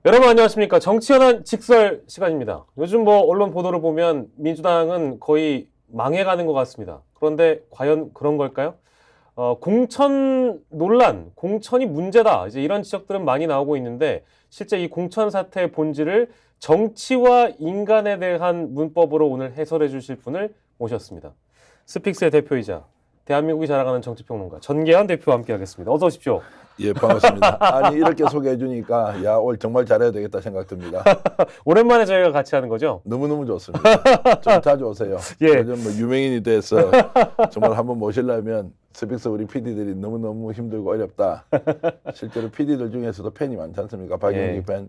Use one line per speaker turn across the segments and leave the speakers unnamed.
여러분 안녕하십니까. 정치현안 직설 시간입니다. 요즘 뭐 언론 보도를 보면 민주당은 거의 망해가는 것 같습니다. 그런데 과연 그런 걸까요? 공천 논란, 공천이 문제다. 이제 이런 지적들은 많이 나오고 있는데 실제 이 공천 사태의 본질을 정치와 인간에 대한 문법으로 오늘 해설해 주실 분을 모셨습니다. 스픽스의 대표이자 대한민국이 자랑하는 정치평론가 전계현 대표와 함께하겠습니다. 어서 오십시오.
예, 반갑습니다. 아니 이렇게 소개해 주니까 야, 오늘 정말 잘해야 되겠다 생각 듭니다.
오랜만에 저희가 같이 하는 거죠?
너무너무 좋습니다. 좀 자주 오세요.
예.
요즘 뭐 유명인이 돼서 정말 한번 모시려면 스픽스 우리 PD들이 너무너무 힘들고 어렵다. 실제로 PD들 중에서도 팬이 많지 않습니까? 박영기
예.
팬,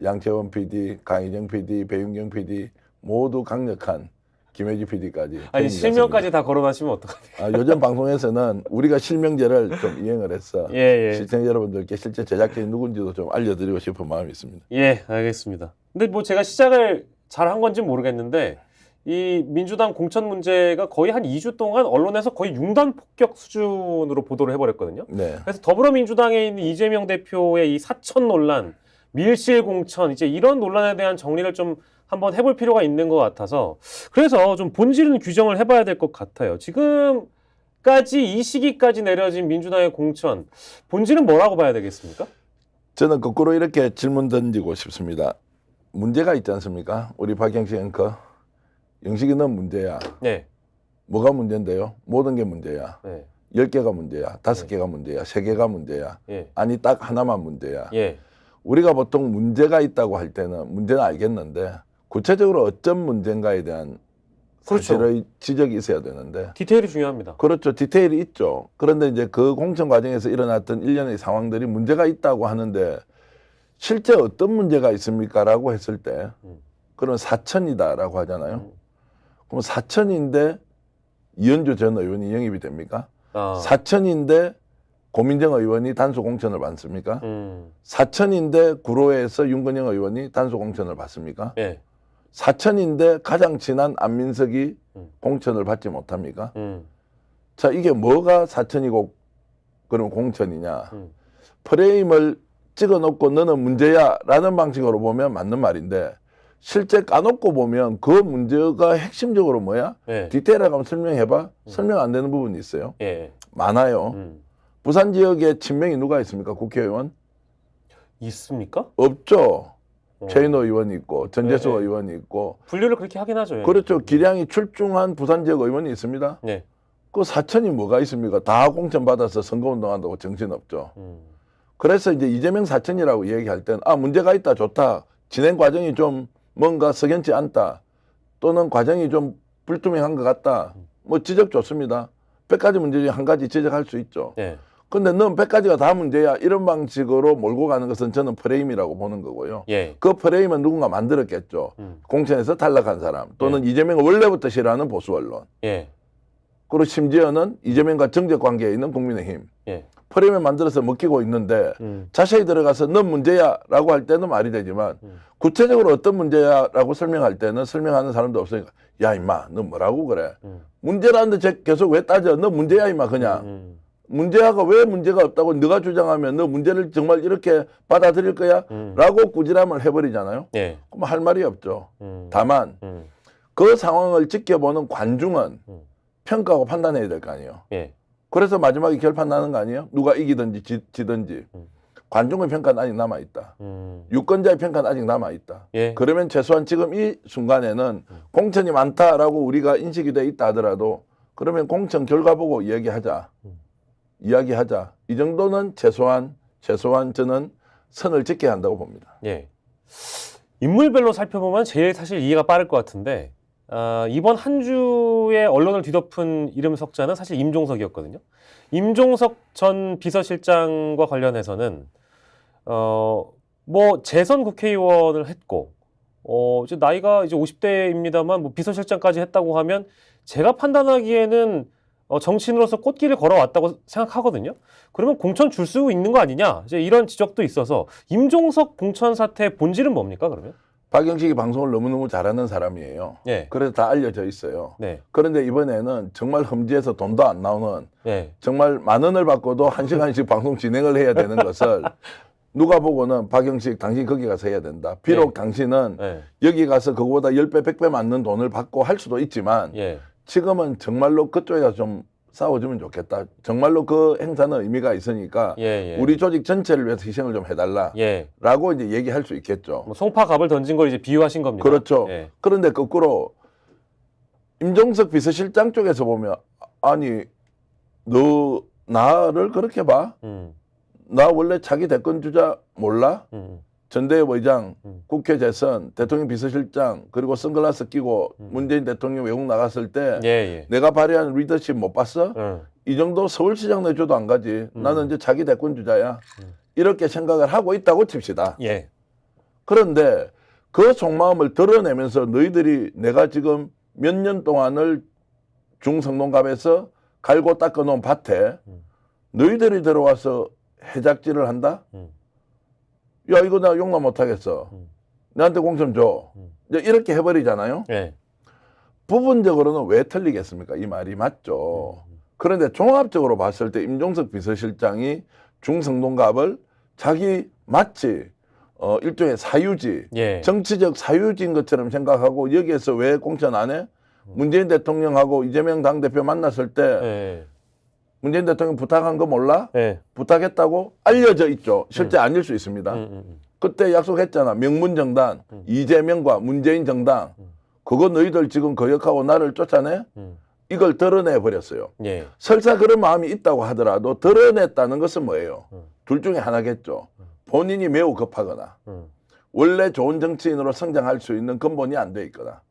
양채원 PD, 강희정 PD, 배윤경 PD 모두 강력한 김혜지 PD까지.
아니 실명까지 다 거론하시면 어떡하냐.
요즘 방송에서는 우리가 실명제를 좀 이행을 했어.
예.
시청자 여러분들께 실제 제작진이 누군지도 좀 알려드리고 싶은 마음이 있습니다.
예, 알겠습니다. 근데 뭐 제가 시작을 잘 한 건지 모르겠는데 이 민주당 공천 문제가 거의 한 2주 동안 언론에서 거의 융단 폭격 수준으로 보도를 해버렸거든요.
네.
그래서 더불어민주당에 있는 이재명 대표의 이 사천 논란, 밀실 공천, 이제 이런 논란에 대한 정리를 좀 한번 해볼 필요가 있는 것 같아서 그래서 좀 본질은 규정을 해봐야 될 것 같아요. 지금까지 이 시기까지 내려진 민주당의 공천, 본질은 뭐라고 봐야 되겠습니까?
저는 거꾸로 이렇게 질문 던지고 싶습니다. 문제가 있지 않습니까? 우리 박영식 앵커. 영식이 넌 문제야.
네.
뭐가 문제인데요? 모든 게 문제야.
네.
10개가 문제야. 5개가 문제야. 3개가 문제야.
예.
아니 딱 하나만 문제야.
예.
우리가 보통 문제가 있다고 할 때는 문제는 알겠는데 구체적으로 어떤 문제인가에 대한
그렇죠.
사실의 지적이 있어야 되는데
디테일이 중요합니다.
그렇죠. 디테일이 있죠. 그런데 이제 그 공천 과정에서 일어났던 일련의 상황들이 문제가 있다고 하는데 실제 어떤 문제가 있습니까? 라고 했을 때 그러면 사천이다라고 하잖아요. 그럼 사천인데 이현주 전 의원이 영입이 됩니까? 사천인데 고민정 의원이 단수 공천을 받습니까? 사천인데 구로에서 윤건영 의원이 단수 공천을 받습니까?
예.
사천인데 가장 친한 안민석이 공천을 받지 못합니까? 자, 이게 뭐가 사천이고 그럼 공천이냐? 프레임을 찍어놓고 너는 문제야 라는 방식으로 보면 맞는 말인데 실제 까놓고 보면 그 문제가 핵심적으로 뭐야?
예.
디테일하게 한번 설명해봐. 설명 안 되는 부분이 있어요.
예.
많아요. 부산 지역에 친명이 누가 있습니까? 국회의원?
있습니까?
없죠. 최인호 의원이 있고 전재수
예, 예.
의원이 있고
분류를 그렇게 하긴 하죠. 예.
그렇죠. 기량이 출중한 부산 지역 의원이 있습니다.
네.
그 사천이 뭐가 있습니까? 다 공천 받아서 선거운동한다고 정신없죠. 그래서 이제 이재명 사천이라고 얘기할 때는 문제가 있다 좋다. 진행 과정이 좀 뭔가 석연치 않다. 또는 과정이 좀 불투명한 것 같다. 뭐 지적 좋습니다. 100가지 문제 중에 한 가지 지적할 수 있죠.
예.
근데 넌 100가지가 다 문제야. 이런 방식으로 몰고 가는 것은 저는 프레임이라고 보는 거고요.
예.
그 프레임은 누군가 만들었겠죠. 공천에서 탈락한 사람 또는 이재명을 원래부터 싫어하는 보수 언론.
예.
그리고 심지어는 이재명과 정적 관계에 있는 국민의힘.
예.
프레임을 만들어서 먹히고 있는데 자세히 들어가서 넌 문제야 라고 할 때는 말이 되지만 구체적으로 어떤 문제야 라고 설명할 때는 설명하는 사람도 없으니까 야 임마 너 뭐라고 그래. 문제라는데 계속 왜 따져. 너 문제야 임마 그냥. 문제야가 왜 문제가 없다고 네가 주장하면 너 문제를 정말 이렇게 받아들일 거야? 라고 꾸지람을 해버리잖아요.
예.
그럼 할 말이 없죠. 다만 그 상황을 지켜보는 관중은 평가하고 판단해야 될 거 아니에요.
예.
그래서 마지막에 결판 나는 거 아니에요? 누가 이기든지 지든지. 관중의 평가는 아직 남아있다. 유권자의 평가는 아직 남아있다.
예.
그러면 최소한 지금 이 순간에는 공천이 많다라고 우리가 인식이 돼 있다 하더라도 그러면 공천 결과 보고 이야기하자. 이 정도는 최소한 저는 선을 지켜야 한다고 봅니다.
예. 인물별로 살펴보면 제일 사실 이해가 빠를 것 같은데 이번 한 주의 언론을 뒤덮은 이름 석자는 사실 임종석이었거든요. 임종석 전 비서실장과 관련해서는 뭐 재선 국회의원을 했고 이제 나이가 이제 50대입니다만 뭐 비서실장까지 했다고 하면 제가 판단하기에는 정치인으로서 꽃길을 걸어왔다고 생각하거든요. 그러면 공천 줄 수 있는 거 아니냐? 이제 이런 지적도 있어서 임종석 공천 사태의 본질은 뭡니까 그러면?
박영식이 방송을 너무너무 잘하는 사람이에요.
네.
그래서 다 알려져 있어요.
네.
그런데 이번에는 정말 험지에서 돈도 안 나오는
네.
정말 10,000원을 받고도 1시간씩 방송 진행을 해야 되는 것을 누가 보고는 박영식 당신 거기 가서 해야 된다. 비록
예.
당신은
예.
여기 가서 그거보다 10배, 100배 맞는 돈을 받고 할 수도 있지만
예.
지금은 정말로 그쪽에 가서 좀 싸워주면 좋겠다. 정말로 그 행사는 의미가 있으니까
예. 예.
우리 조직 전체를 위해서 희생을 좀 해달라.
예.
라고 이제 얘기할 수 있겠죠.
뭐 송파갑을 던진 걸 이제 비유하신 겁니다.
그렇죠.
예.
그런데 거꾸로 임종석 비서실장 쪽에서 보면 아니 너 나를 그렇게 봐? 나 원래 차기 대권 주자 몰라? 전대협 의장, 국회 재선, 대통령 비서실장, 그리고 선글라스 끼고 문재인 대통령 외국 나갔을 때
예. 예.
내가 발휘한 리더십 못 봤어?
예.
이 정도 서울시장 내줘도 안 가지. 나는 이제 차기 대권 주자야. 이렇게 생각을 하고 있다고 칩시다.
예.
그런데 그 속마음을 드러내면서 너희들이 내가 지금 몇 년 동안을 중성동갑에서 갈고 닦아놓은 밭에 너희들이 들어와서 해작질을 한다? 야 이거 나 용납 못하겠어. 나한테 공천 줘. 이제 이렇게 해버리잖아요.
예.
부분적으로는 왜 틀리겠습니까? 이 말이 맞죠. 그런데 종합적으로 봤을 때 임종석 비서실장이 중성동갑을 자기 마치 일종의 사유지,
예.
정치적 사유지인 것처럼 생각하고 여기에서 왜 공천 안 해? 문재인 대통령하고 이재명 당대표 만났을 때
예.
문재인 대통령 부탁한 거 몰라?
예.
부탁했다고 알려져 있죠. 실제 아닐 수 있습니다. 그때 약속했잖아. 명문정당, 이재명과 문재인 정당. 그거 너희들 지금 거역하고 나를 쫓아내? 이걸 드러내 버렸어요.
예.
설사 그런 마음이 있다고 하더라도 드러냈다는 것은 뭐예요? 둘 중에 하나겠죠. 본인이 매우 급하거나 원래 좋은 정치인으로 성장할 수 있는 근본이 안 돼 있거나.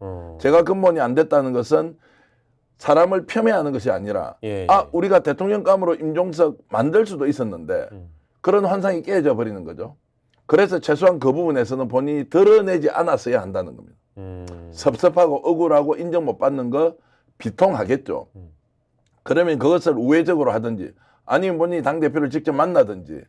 제가 근본이 안 됐다는 것은 사람을 폄훼하는 것이 아니라
예.
아 우리가 대통령감으로 임종석 만들 수도 있었는데 그런 환상이 깨져 버리는 거죠. 그래서 최소한 그 부분에서는 본인이 드러내지 않았어야 한다는 겁니다. 섭섭하고 억울하고 인정 못 받는 거 비통하겠죠. 그러면 그것을 우회적으로 하든지 아니면 본인이 당대표를 직접 만나든지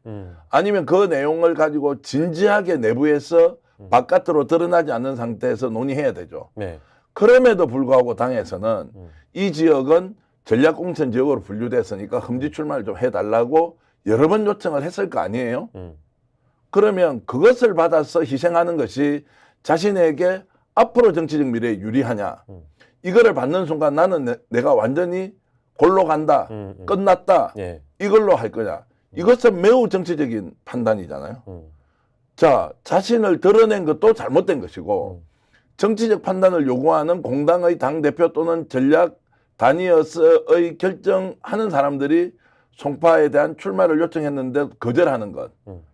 아니면 그 내용을 가지고 진지하게 내부에서 바깥으로 드러나지 않는 상태에서 논의해야 되죠.
네.
그럼에도 불구하고 당에서는 이 지역은 전략공천 지역으로 분류됐으니까 험지 출마를 좀 해달라고 여러 번 요청을 했을 거 아니에요. 그러면 그것을 받아서 희생하는 것이 자신에게 앞으로 정치적 미래에 유리하냐. 이거를 받는 순간 나는 내가 완전히 골로 간다. 끝났다.
예.
이걸로 할 거냐. 이것은 매우 정치적인 판단이잖아요. 자, 자신을 드러낸 것도 잘못된 것이고 정치적 판단을 요구하는 공당의 당대표 또는 전략 단위에서의 결정하는 사람들이 송파에 대한 출마를 요청했는데 거절하는 것.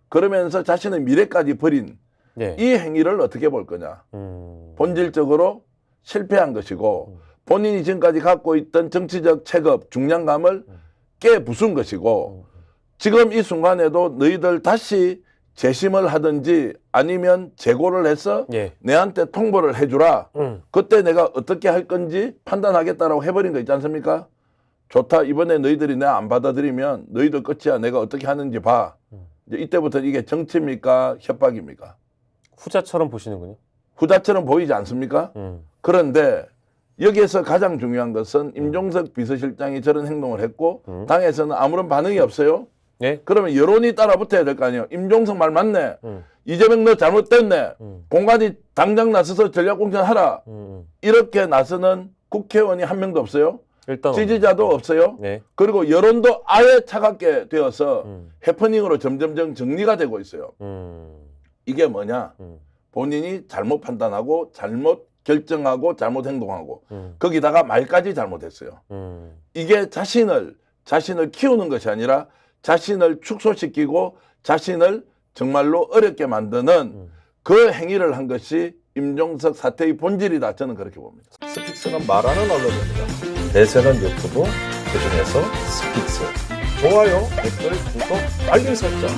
그러면서 자신의 미래까지 버린
예.
이 행위를 어떻게 볼 거냐. 본질적으로 실패한 것이고 본인이 지금까지 갖고 있던 정치적 체급, 중량감을 깨부순 것이고 지금 이 순간에도 너희들 다시 재심을 하든지 아니면 재고를 해서
예.
내한테 통보를 해주라. 그때 내가 어떻게 할 건지 판단하겠다라고 해버린 거 있지 않습니까? 좋다. 이번에 너희들이 내가 안 받아들이면 너희들 끝이야. 내가 어떻게 하는지 봐. 이제 이때부터 이게 정치입니까? 협박입니까?
후자처럼 보시는군요.
후자처럼 보이지 않습니까? 그런데 여기에서 가장 중요한 것은 임종석 비서실장이 저런 행동을 했고 당에서는 아무런 반응이 없어요.
예?
그러면 여론이 따라붙어야 될 거 아니에요. 임종석 말 맞네. 이재명 너 잘못됐네. 공관이 당장 나서서 전략공천하라. 이렇게 나서는 국회의원이 한 명도 없어요.
일단
지지자도 없어요.
네.
그리고 여론도 아예 차갑게 되어서 해퍼닝으로 점점점 정리가 되고 있어요. 이게 뭐냐? 본인이 잘못 판단하고 잘못 결정하고 잘못 행동하고 거기다가 말까지 잘못했어요. 이게 자신을 키우는 것이 아니라 자신을 축소시키고 자신을 정말로 어렵게 만드는 그 행위를 한 것이 임종석 사태의 본질이다. 저는 그렇게 봅니다.
스픽스는 말하는 언론입니다. 대세는 유튜브, 그중에서 스픽스. 좋아요, 댓글, 구독, 알림 설정.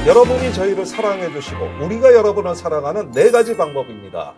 여러분이 저희를 사랑해 주시고 우리가 여러분을 사랑하는 4가지 방법입니다.